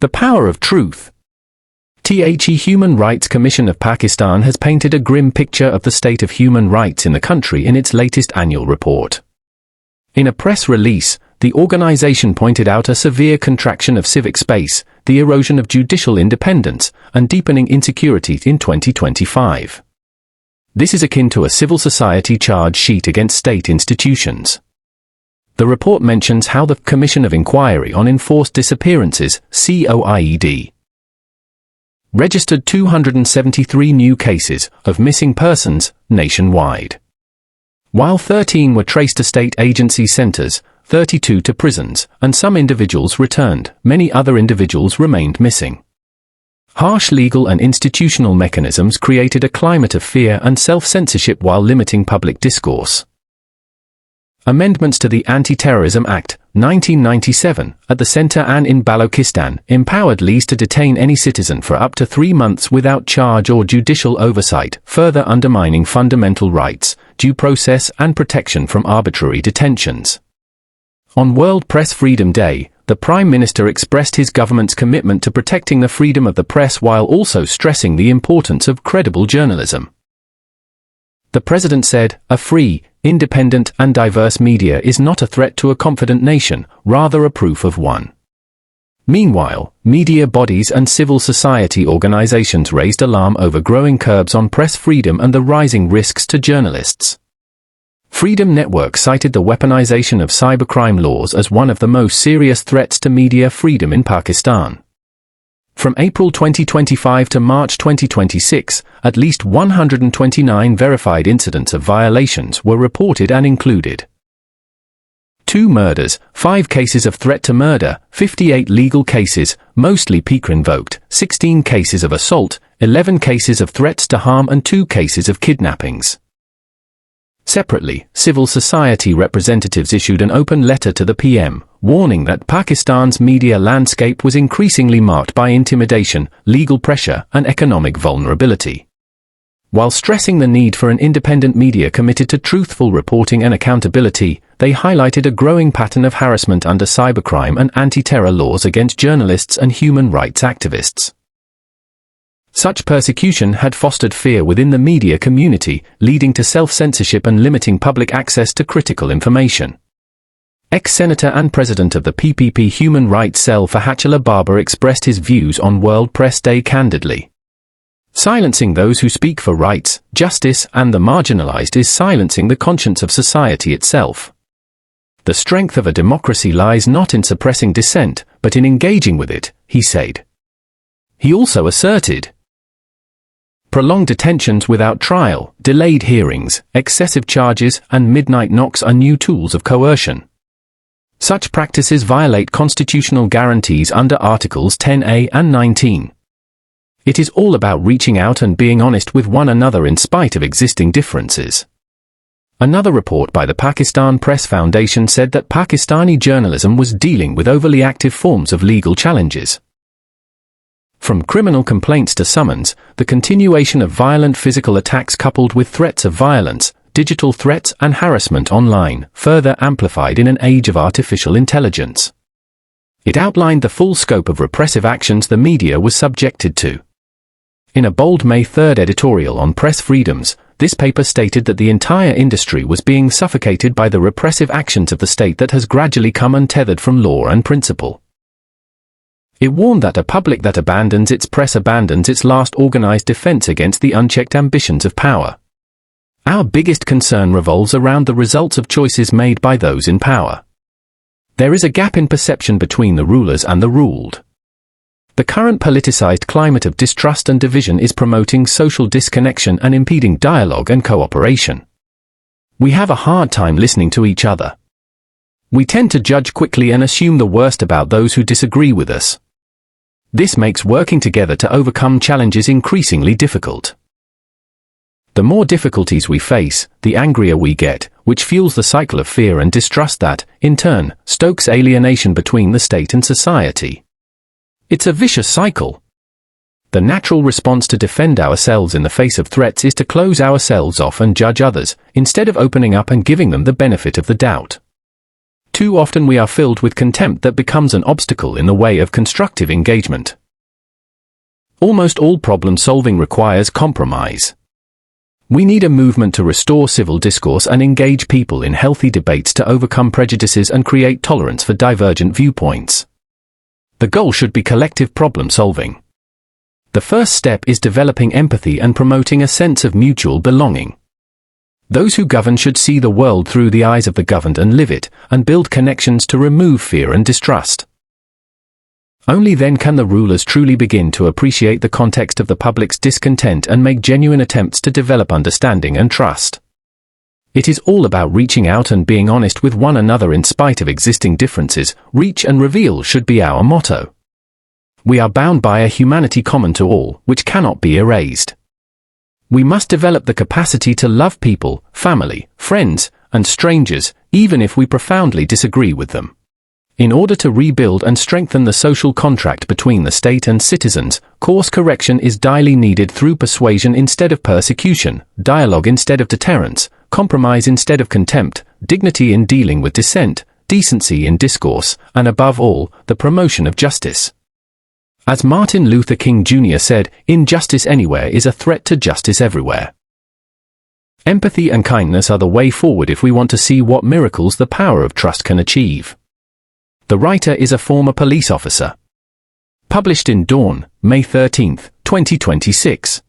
The power of truth. The Human Rights Commission of Pakistan has painted a grim picture of the state of human rights in the country in its latest annual report. In a press release, the organization pointed out a severe contraction of civic space, the erosion of judicial independence, and deepening insecurity in 2025. This is akin to a civil society charge sheet against state institutions. The report mentions how the Commission of Inquiry on Enforced Disappearances, COIED, registered 273 new cases of missing persons nationwide. While 13 were traced to state agency centers, 32 to prisons, and some individuals returned, many other individuals remained missing. Harsh legal and institutional mechanisms created a climate of fear and self-censorship while limiting public discourse. Amendments to the Anti-Terrorism Act, 1997, at the center and in Balochistan, empowered police to detain any citizen for up to 3 months without charge or judicial oversight, further undermining fundamental rights, due process and protection from arbitrary detentions. On World Press Freedom Day, the Prime Minister expressed his government's commitment to protecting the freedom of the press while also stressing the importance of credible journalism. The President said, "A free, independent and diverse media is not a threat to a confident nation, rather a proof of one." Meanwhile, media bodies and civil society organizations raised alarm over growing curbs on press freedom and the rising risks to journalists. Freedom Network cited the weaponization of cybercrime laws as one of the most serious threats to media freedom in Pakistan. From April 2025 to March 2026, at least 129 verified incidents of violations were reported and included 2 murders, 5 cases of threat to murder, 58 legal cases, mostly PICR-invoked, 16 cases of assault, 11 cases of threats to harm and 2 cases of kidnappings. Separately, civil society representatives issued an open letter to the PM, warning that Pakistan's media landscape was increasingly marked by intimidation, legal pressure, and economic vulnerability. While stressing the need for an independent media committed to truthful reporting and accountability, they highlighted a growing pattern of harassment under cybercrime and anti-terror laws against journalists and human rights activists. Such persecution had fostered fear within the media community, leading to self-censorship and limiting public access to critical information. Ex-Senator and President of the PPP Human Rights Cell Fahatullah Baba expressed his views on World Press Day candidly. "Silencing those who speak for rights, justice, and the marginalized is silencing the conscience of society itself. The strength of a democracy lies not in suppressing dissent, but in engaging with it," he said. He also asserted, "Prolonged detentions without trial, delayed hearings, excessive charges, and midnight knocks are new tools of coercion. Such practices violate constitutional guarantees under Articles 10A and 19. It is all about reaching out and being honest with one another in spite of existing differences." Another report by the Pakistan Press Foundation said that Pakistani journalism was dealing with overly active forms of legal challenges. From criminal complaints to summons, the continuation of violent physical attacks coupled with threats of violence, digital threats and harassment online, further amplified in an age of artificial intelligence. It outlined the full scope of repressive actions the media was subjected to. In a bold May 3 editorial on press freedoms, this paper stated that the entire industry was being suffocated by the repressive actions of the state that has gradually come untethered from law and principle. It warned that a public that abandons its press abandons its last organized defense against the unchecked ambitions of power. Our biggest concern revolves around the results of choices made by those in power. There is a gap in perception between the rulers and the ruled. The current politicized climate of distrust and division is promoting social disconnection and impeding dialogue and cooperation. We have a hard time listening to each other. We tend to judge quickly and assume the worst about those who disagree with us. This makes working together to overcome challenges increasingly difficult. The more difficulties we face, the angrier we get, which fuels the cycle of fear and distrust that, in turn, stokes alienation between the state and society. It's a vicious cycle. The natural response to defend ourselves in the face of threats is to close ourselves off and judge others, instead of opening up and giving them the benefit of the doubt. Too often we are filled with contempt that becomes an obstacle in the way of constructive engagement. Almost all problem solving requires compromise. We need a movement to restore civil discourse and engage people in healthy debates to overcome prejudices and create tolerance for divergent viewpoints. The goal should be collective problem solving. The first step is developing empathy and promoting a sense of mutual belonging. Those who govern should see the world through the eyes of the governed and live it, and build connections to remove fear and distrust. Only then can the rulers truly begin to appreciate the context of the public's discontent and make genuine attempts to develop understanding and trust. It is all about reaching out and being honest with one another in spite of existing differences. Reach and reveal should be our motto. We are bound by a humanity common to all, which cannot be erased. We must develop the capacity to love people, family, friends, and strangers, even if we profoundly disagree with them. In order to rebuild and strengthen the social contract between the state and citizens, course correction is daily needed through persuasion instead of persecution, dialogue instead of deterrence, compromise instead of contempt, dignity in dealing with dissent, decency in discourse, and above all, the promotion of justice. As Martin Luther King Jr. said, injustice anywhere is a threat to justice everywhere. Empathy and kindness are the way forward if we want to see what miracles the power of trust can achieve. The writer is a former police officer. Published in Dawn, May 13, 2026.